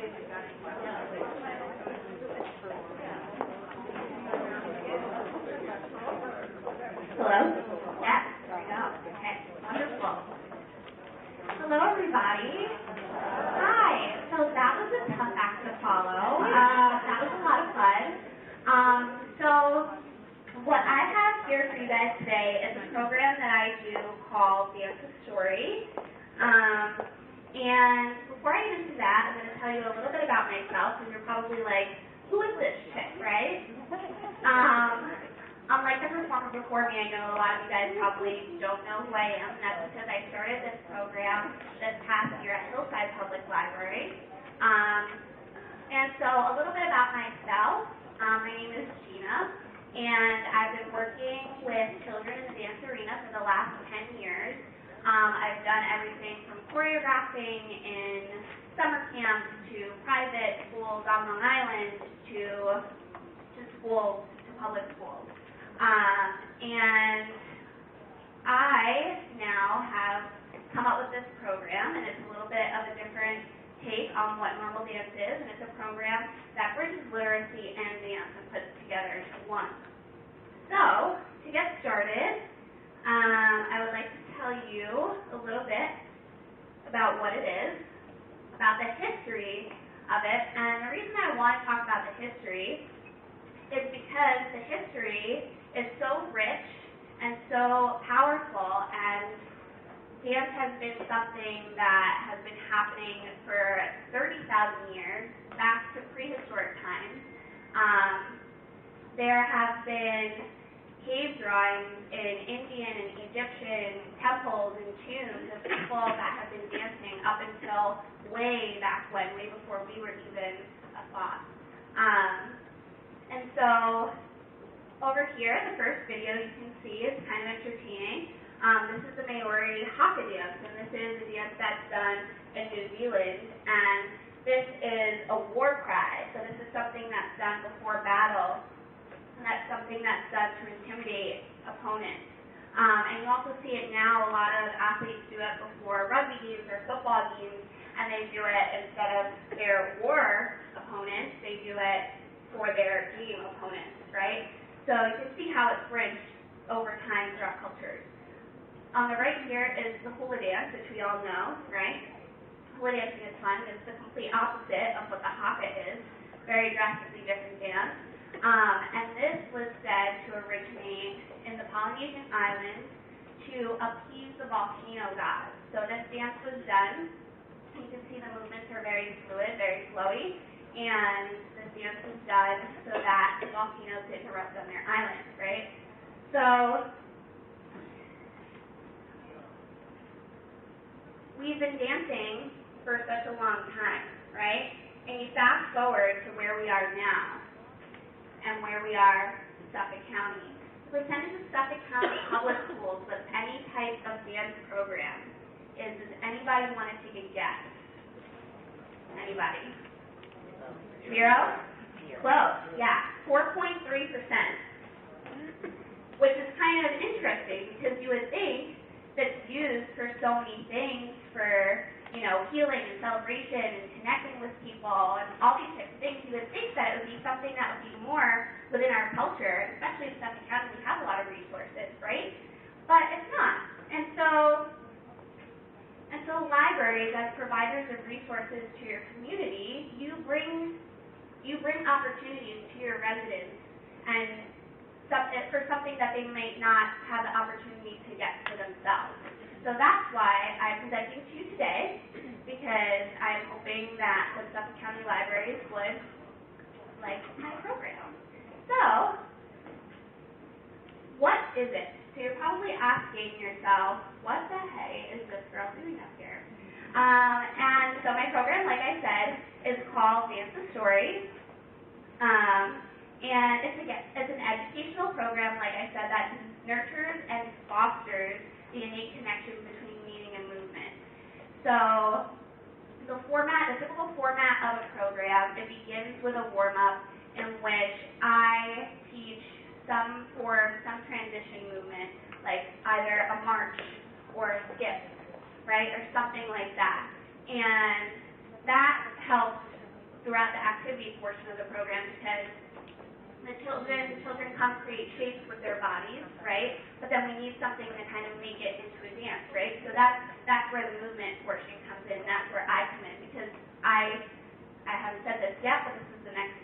Hello? Yeah, there we go. Okay, wonderful. Hello, everybody. Hi. So that was a tough act to follow. That was a lot of fun. So what I have here for you guys today is a program that I do called Dance a Story. And before I get into that, I'm going to tell you a little bit about myself, and you're probably like, who is this chick, right? Unlike the performer before me, I know a lot of you guys probably don't know who I am, and that's because I started this program this past year at Hillside Public Library. And so a little bit about myself. My name is Gina, and I've been working with children in the dance arena for the last 10 years. I've done everything from choreographing in summer camps to private schools on Long Island to schools, to public schools. And I now have come up with this program, and it's a little bit of a different take on what normal dance is, and it's a program that bridges literacy and dance and puts together into one. So, to get started, I would like to tell you a little bit about what it is, about the history of it, and the reason I want to talk about the history is because the history is so rich and so powerful, and dance has been something that has been happening for 30,000 years, back to prehistoric times. There have been cave drawings in Indian and Egyptian temples and tombs of people that have been dancing up until way back when, way before we were even a thought. And so, over here, the first video you can see is kind of entertaining. This is the Maori haka dance, and this is a dance that's done in New Zealand, and this is a war cry. So this is something that's done before battle, and that's something that's done to intimidate opponents. And you also see it now. A lot of athletes do it before rugby games or football games, and they do it instead of their war opponents, they do it for their game opponents, right? So you can see how it's bridged over time throughout cultures. On the right here is the hula dance, which we all know, right? Hula dancing is fun. It's the complete opposite of what the haka is. Very drastically different dance. And this was said to originate in the Polynesian islands to appease the volcano gods. So this dance was done. You can see the movements are very fluid, very flowy. And this dance was done so that the volcanoes didn't erupt on their islands, right? So we've been dancing for such a long time, right? And you fast forward to where we are now and where we are in Suffolk County. The percentage of Suffolk County public schools with any type of dance program is, does anybody want to take a guess? Anybody? 0? Close, yeah, 4.3%, which is kind of interesting because you would think that's used for so many things, for, you know, healing and celebration and connecting with people and all these types of things. You would think that it would be something that would be more within our culture, especially in Suffolk County. We have a lot of resources, right? But it's not. And so libraries, as providers of resources to your community, you bring opportunities to your residents, and for something that they might not have the opportunity to get for themselves. So that's why I'm presenting to you today, because I'm hoping that the Suffolk County Libraries would like my program. So, what is it? So you're probably asking yourself, what the hey is this girl doing up here? And so my program, like I said, is called Dance a Story. And it's an educational program, like I said, that nurtures and fosters the innate connection between meaning and movement. So the typical format of a program, it begins with a warm-up in which I teach some transition movement, like either a march or a skip, right, or something like that. And that helps throughout the activity portion of the program, because the children come create shapes with their bodies, right? But then we need something to kind of make it into a dance, right? So that's where the movement portion comes in. That's where I come in, because I haven't said this yet, but this is the next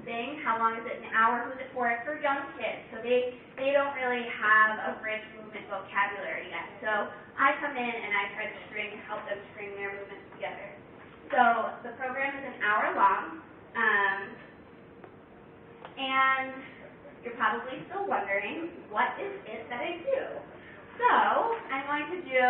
thing. How long is it? An hour? Who's it for? It's for young kids. So they don't really have a rich movement vocabulary yet. So I come in and I try to help them string their movements together. So the program is an hour long. And you're probably still wondering, what is it that I do? So I'm going to do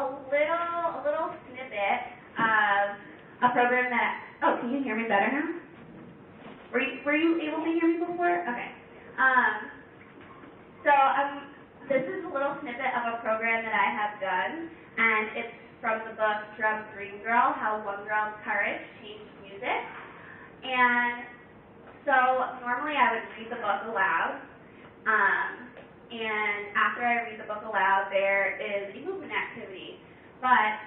a little snippet of a program that, oh, can you hear me better now? Were you able to hear me before? Okay. This is a little snippet of a program that I have done, and it's from the book Drum Green Girl, How One Girl's Courage Changed Music. And so normally I would read the book aloud, and after I read the book aloud, there is a movement activity. But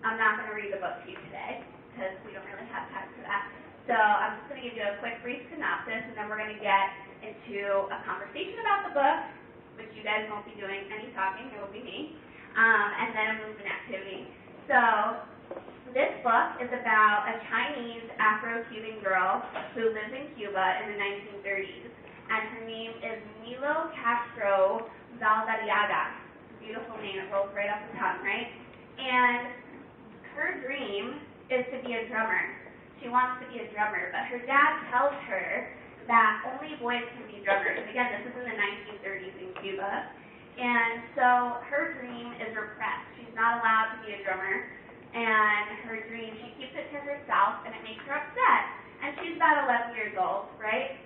I'm not going to read the book to you today, because we don't really have time for that. So I'm just going to give you a quick brief synopsis, and then we're going to get into a conversation about the book, which you guys won't be doing any talking, it will be me, and then a movement activity. So this book is about a Chinese Afro-Cuban girl who lives in Cuba in the 1930s, and her name is Milo Castro Valdariaga. Beautiful name, it rolls right off the tongue, right? And her dream is to be a drummer. She wants to be a drummer, but her dad tells her that only boys can be drummers. And again, this is in the 1930s in Cuba, and so her dream is repressed. She's not allowed to be a drummer. And her dream, she keeps it to herself, and it makes her upset. And she's about 11 years old, right?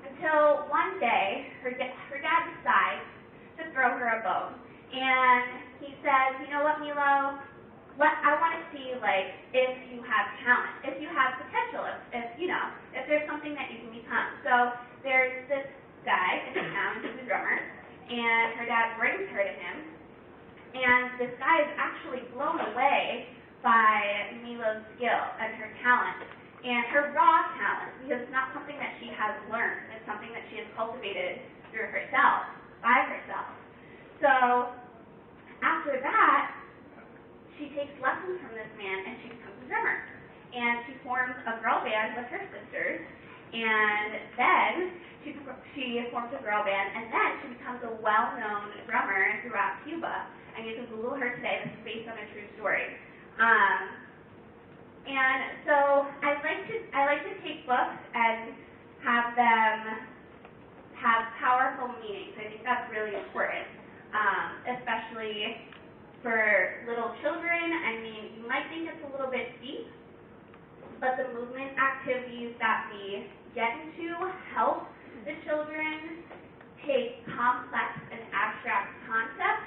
Until one day, her dad decides to throw her a bone. And he says, you know what, Milo? I want to see, like, if you have talent, if you have potential, if there's something that you can become. So there's this guy in town who's a drummer, and her dad brings her to him. And this guy is actually blown away by Milo's skill and her talent, and her raw talent, because it's not something that she has learned. It's something that she has cultivated through herself, by herself. So after that, she takes lessons from this man, and she becomes a drummer. And she forms a girl band with her sisters, and then she forms a girl band, and then she becomes a well-known drummer throughout Cuba. And you can Google her today. This is based on a true story. And so I like to take books and have them have powerful meanings. I think that's really important, especially for little children. I mean, you might think it's a little bit deep, but the movement activities that we get into help the children take complex and abstract concepts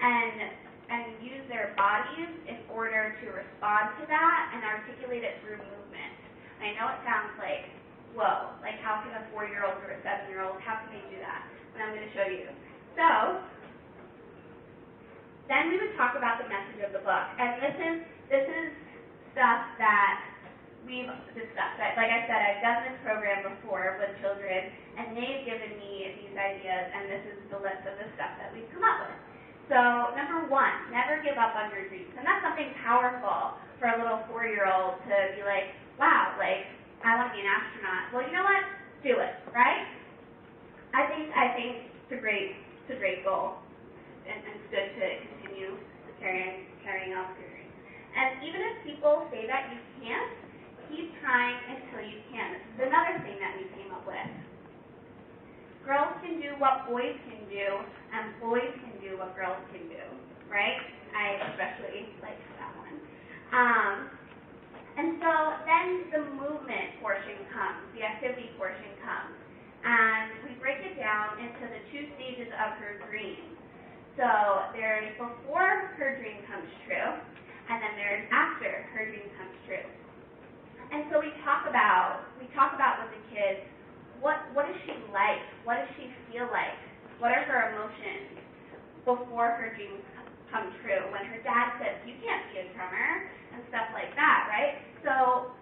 and use their bodies in order to respond to that and articulate it through movement. And I know it sounds like, whoa, like how can a 4-year-old or a 7-year-old, how can they do that? And I'm going to show you. So then we would talk about the message of the book. And this is stuff that we've discussed. Like I said, I've done this program before with children, and they've given me these ideas, and this is the list of the stuff that we've come up with. So, number 1, never give up on your dreams. And that's something powerful for a little 4-year-old to be like, wow, like, I want to be an astronaut. Well, you know what? Do it, right? I think it's a great goal, and it's good to continue carrying out your dreams. And even if people say that you can't, keep trying until you can. This is another thing that we came up with. Girls can do what boys can do, and boys can do what girls can do, right? I especially like that one. And so then the movement portion comes, the activity portion comes, and we break it down into the 2 stages of her dream. So there's before her dream comes true, and then there's after her dream comes true. And so we talk about with the kids, what is she like? What does she feel like? What are her emotions before her dreams come true? When her dad says, you can't be a drummer, and stuff like that, right? So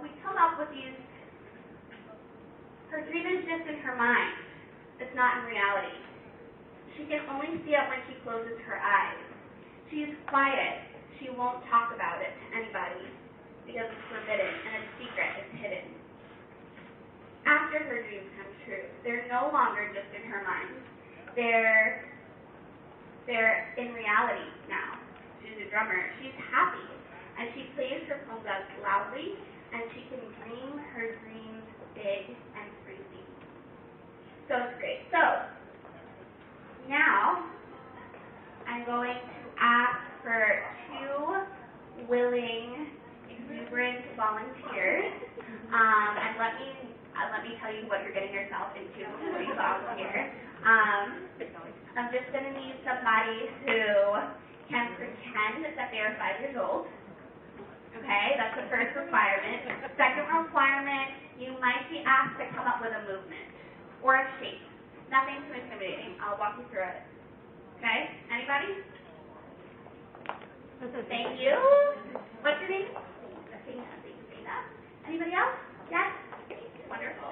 we come not in reality. She can only see it when she closes her eyes. She's quiet. She won't talk about it to anybody because it's forbidden and it's secret, it's hidden. After her dreams come true, they're no longer just in her mind. They're in reality now. She's a drummer. She's happy, and she plays her congas loudly, and she can dream her dreams big and freely. So it's great. So now I'm going to ask for 2 willing, exuberant volunteers, and let me tell you what you're getting yourself into before you volunteer. I'm just going to need somebody who can pretend that they are 5 years old. Okay, that's the first requirement. Second requirement, you might be asked to come up with a movement or a shape. Nothing too intimidating. I'll walk you through it. Okay, anybody? Thank you. What's your name? Gina. Anybody else? Yes? Wonderful.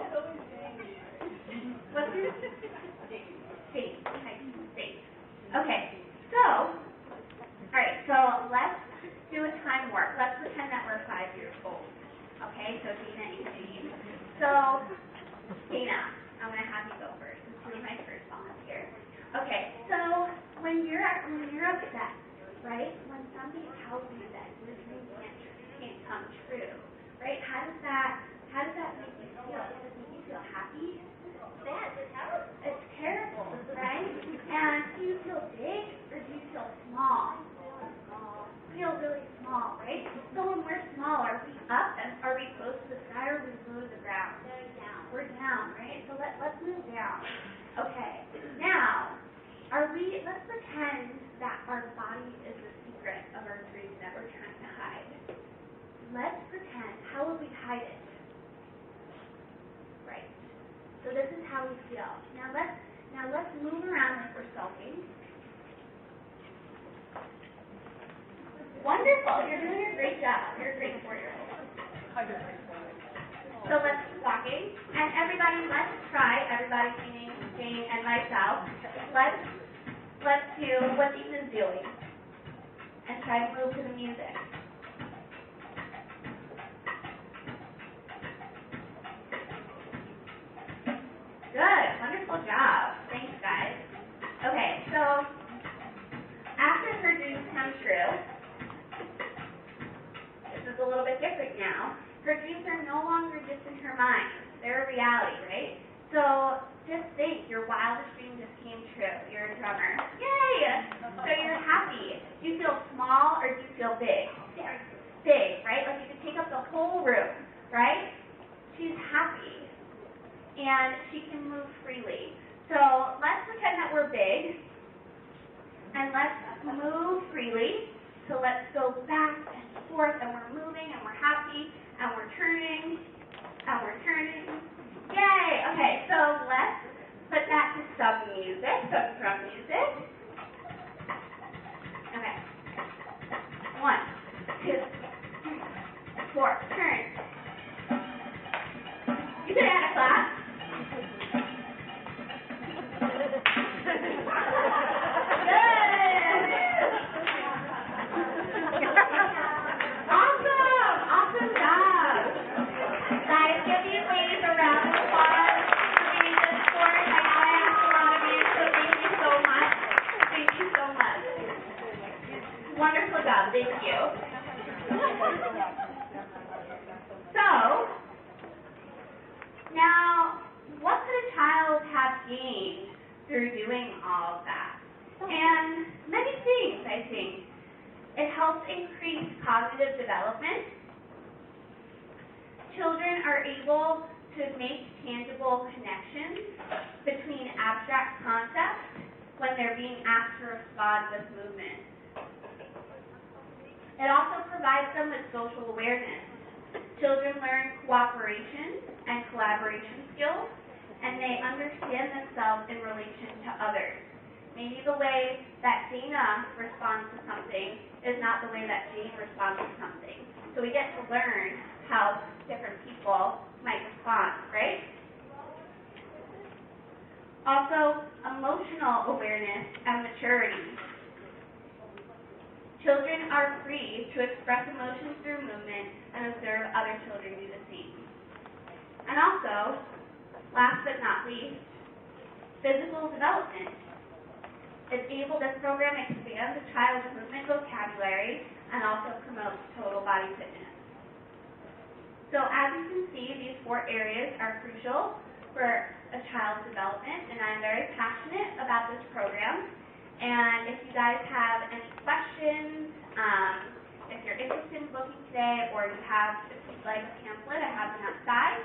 What's your name? Faith. Okay, so, alright, so let's do a time warp. Let's pretend that we're 5 years old. Okay, so Gina and Jean. So, Gina, I'm going to have you go first. This is my first volunteer. Okay, so when you're upset, right? When somebody tells you that your dream can't come true, right? How does that make you feel? Does it make you feel happy? Sad. It's terrible, right? And do you feel big or do you feel small? Feel really small, right? So when we're small, are we up and are we close to the sky or are we low to the ground? We're down, right? So let's move down. Okay. Now, let's pretend that our body is the secret of our dreams that we're trying to hide. Let's pretend. How would we hide it? Right. So this is how we feel. Now let's move around like we're sulking. Wonderful. You're doing a great job. You're a great 4-year-old. So let's keep walking. And everybody, let's try, everybody meaning Jane and myself, let's do what Gina's doing. And try to move to the music. Good. Wonderful job. Thanks, guys. Okay, so after her dreams come true, this is a little bit different now. Her dreams are no longer just in her mind. They're a reality, right? So just think, your wildest dream just came true. You're a drummer. Yay! So you're happy. Do you feel small or do you feel big? Big, right? Like you could take up the whole room, right? She's happy. And she can move freely. So let's pretend that we're big. And let's move freely. So let's go back and forth, and we're moving, and we're happy, and we're turning, and we're turning. Yay! Okay, so let's put that to some music, some drum music. Okay. 1, 2, 3, 4. Turn. You could add a clap. Wonderful job, thank you. So, now, what could a child have gained through doing all of that? And many things, I think. It helps increase cognitive development. Children are able to make tangible connections between abstract concepts when they're being asked to respond with movement. It also provides them with social awareness. Children learn cooperation and collaboration skills, and they understand themselves in relation to others. Maybe the way that Gina responds to something is not the way that Jane responds to something. So we get to learn how different people might respond, right? Also, emotional awareness and maturity. Children are free to express emotions through movement and observe other children do the same. And also, last but not least, physical development. This program expands a child's movement vocabulary and also promotes total body fitness. So as you can see, these 4 areas are crucial for a child's development, and I'm very passionate about this program. And if you guys have any questions, if you're interested in booking today, or if you'd like a pamphlet, I have them outside.